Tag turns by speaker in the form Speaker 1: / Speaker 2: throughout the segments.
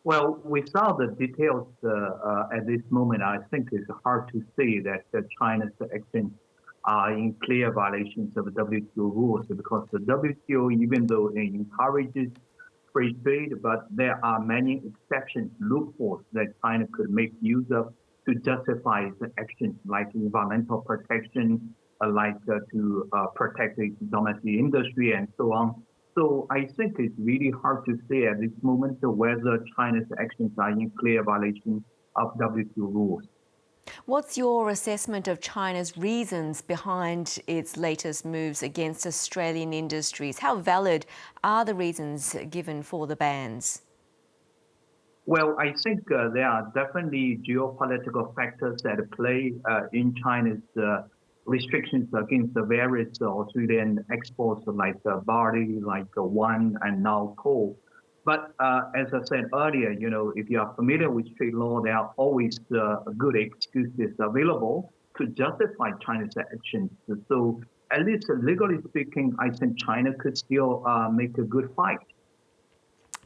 Speaker 1: Well, without the details at this moment, I think it's hard to say that China's actions are in clear violations of WTO rules because the WTO, even though it encourages free trade, but there are many exceptions, loopholes that China could make use of to justify its actions, like environmental protection, to protect its domestic industry and so on. So I think it's really hard to say at this moment whether China's actions are in clear violation of WTO rules.
Speaker 2: What's your assessment of China's reasons behind its latest moves against Australian industries? How valid are the reasons given for the bans?
Speaker 1: Well, I think there are definitely geopolitical factors at play in China's restrictions against the various Australian exports like barley, like wine, and now coal. But as I said earlier, if you are familiar with trade law, there are always good excuses available to justify China's actions. So at least legally speaking, I think China could still make a good fight.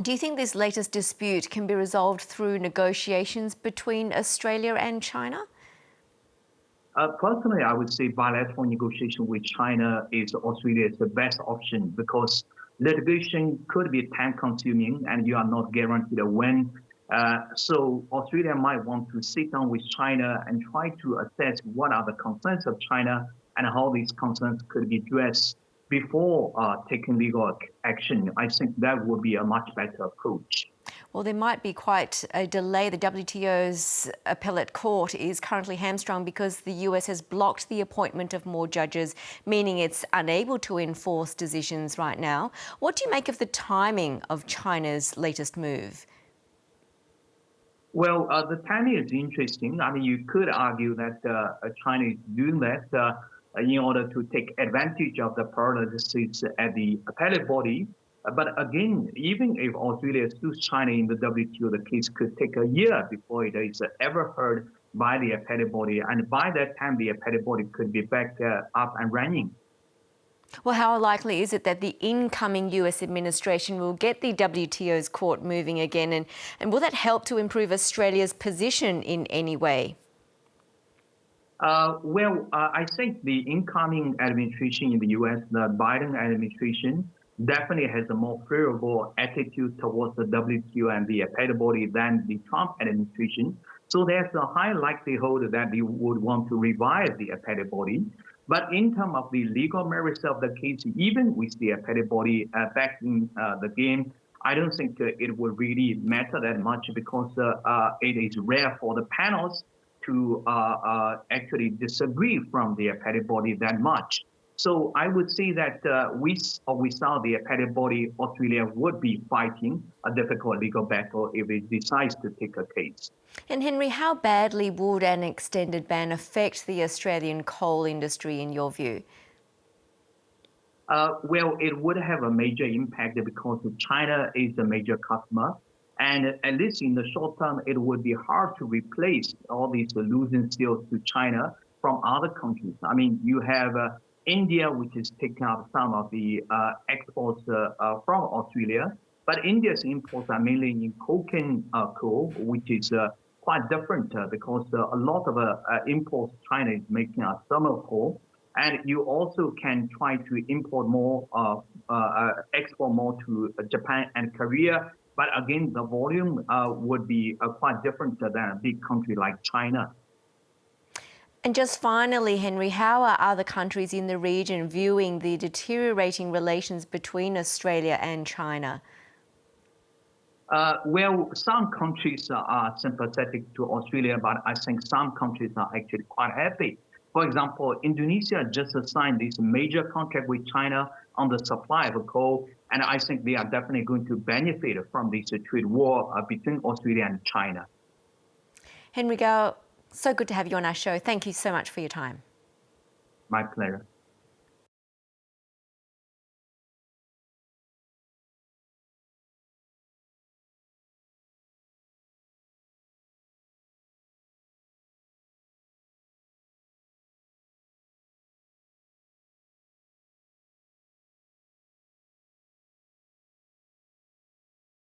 Speaker 2: Do you think this latest dispute can be resolved through negotiations between Australia and China?
Speaker 1: Personally, I would say bilateral negotiation with China is Australia's the best option because litigation could be time-consuming and you are not guaranteed a win. So Australia might want to sit down with China and try to assess what are the concerns of China and how these concerns could be addressed before taking legal action. I think that would be a much better approach.
Speaker 2: Well, there might be quite a delay. The WTO's appellate court is currently hamstrung because the US has blocked the appointment of more judges, meaning it's unable to enforce decisions right now. What do you make of the timing of China's latest move?
Speaker 1: Well, the timing is interesting. I mean, you could argue that China is doing that in order to take advantage of the prerogative at the appellate body. But again, even if Australia sues China in the WTO, the case could take a year before it is ever heard by the appellate body. And by that time, the appellate body could be back up and running.
Speaker 2: Well, how likely is it that the incoming US administration will get the WTO's court moving again? And will that help to improve Australia's position in any way?
Speaker 1: I think the incoming administration in the US, the Biden administration, definitely has a more favorable attitude towards the WTO and the appellate body than the Trump administration. So there's a high likelihood that they would want to revive the appellate body. But in terms of the legal merits of the case, even with the appellate body back in the game, I don't think it would really matter that much because it is rare for the panels to actually disagree from the appellate body that much. So I would say that with or without the appellate body, Australia would be fighting a difficult legal battle if it decides to take a case.
Speaker 2: And Henry, how badly would an extended ban affect the Australian coal industry in your view?
Speaker 1: Well, it would have a major impact because China is a major customer. And at least in the short term, it would be hard to replace all these losing sales to China from other countries. I mean, you have India, which is taking up some of the exports from Australia. But India's imports are mainly in coking coal, which is quite different because a lot of imports China is making are thermal coal. And you also can try to import more, export more to Japan and Korea. But again, the volume would be quite different than a big country like China.
Speaker 2: And just finally, Henry, how are other countries in the region viewing the deteriorating relations between Australia and China?
Speaker 1: Well, some countries are sympathetic to Australia, but I think some countries are actually quite happy. For example, Indonesia just signed this major contract with China on the supply of coal, and I think they are definitely going to benefit from this trade war between Australia and China.
Speaker 2: Henry Gao, so good to have you on our show. Thank you so much for your time.
Speaker 1: My pleasure.